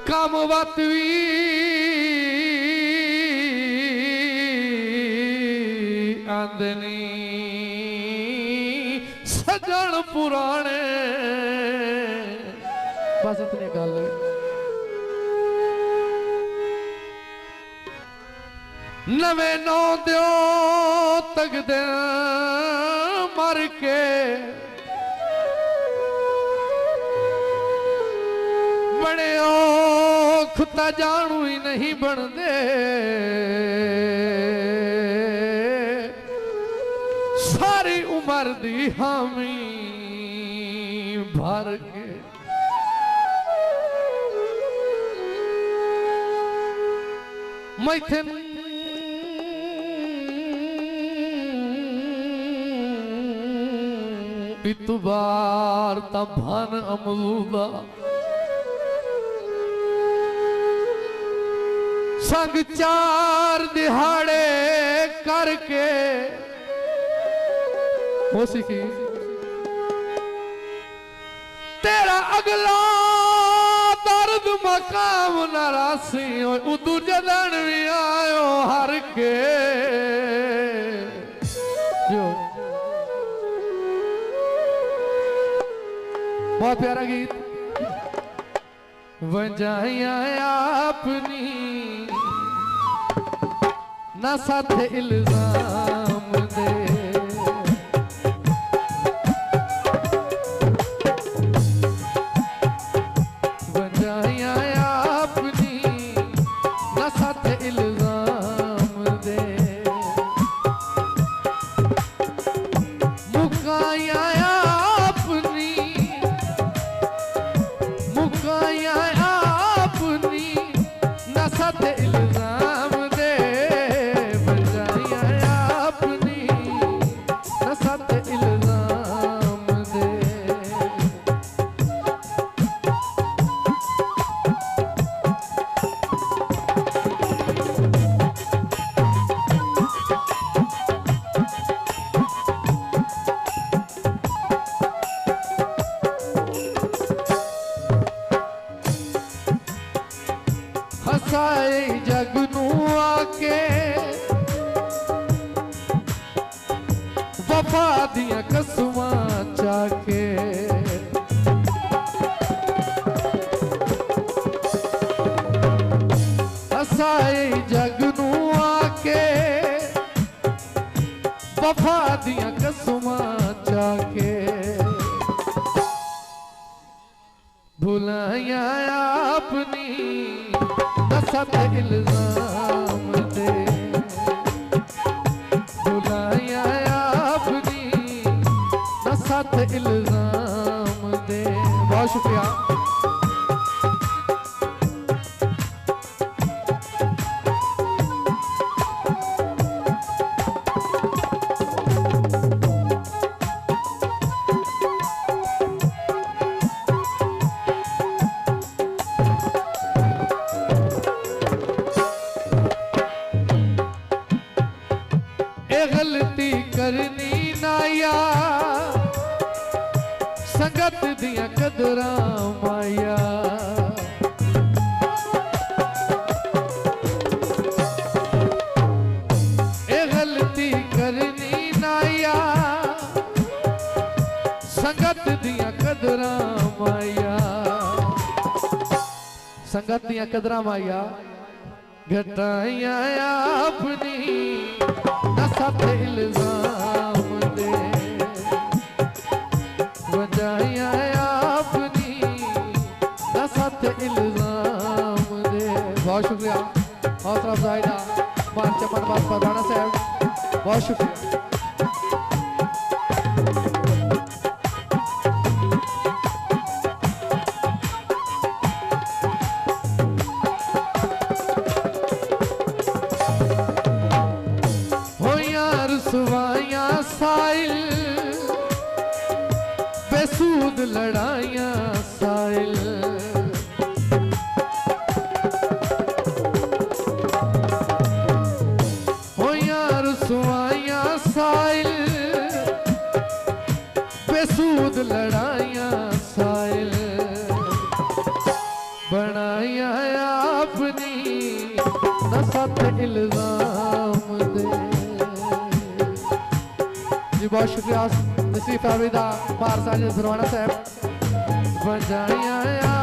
कामवत भी आंदनी सजन पुराने। बस इतनी गल है। नवे नौ दियो तकदे मर के बने खुता जानू ही नहीं बनते। सारी उम्र दी हामी भर के मैथे इतबार तभान अमरूदा संग चार दिहाड़े करके हो सीखी तेरा अगला दर्द मकाम नारासी उदू जदन भी आयो हर के जो बहुत प्यारा गीत। वजाया अपनी ना साथ इल्जाम दे वजाया अपनी ना साथ इल्जाम दे मुकाया इल्जाम दे बजाया अपनी नसत इल्जाम दे। हसाए जग नू आके वफा दियां कसमां चाके हसाए जग नू आके वफा दियां कसमां चाके भुलाया अपनी नसत इल्जाम दे भुलाया अपनी नसत इल्जाम दे। बहुत शुक्रिया। गलती करनी नाया संगत दियां कदरां माया ए गलती करनी नाया संगत दियां कदरां माया संगत दियां कदरां माया घटाया अपनी नसत इल्जाम दे वजाया अपनी नसत इल्जाम दे। बहुत शुक्रिया। हौसला अफजाई दा मान चमन बात फरदाना साहब बहुत शुक्रिया। रसवाइयां साइल बेसूद लड़ाइयां साइल हो यार रसवाइयां साइल बजाइया अपनी न सत इल्जाम दे। जी बहुत शुक्रिया नसीफ फैमिली दा, पार साहिब सरवाना साहब। बजाइया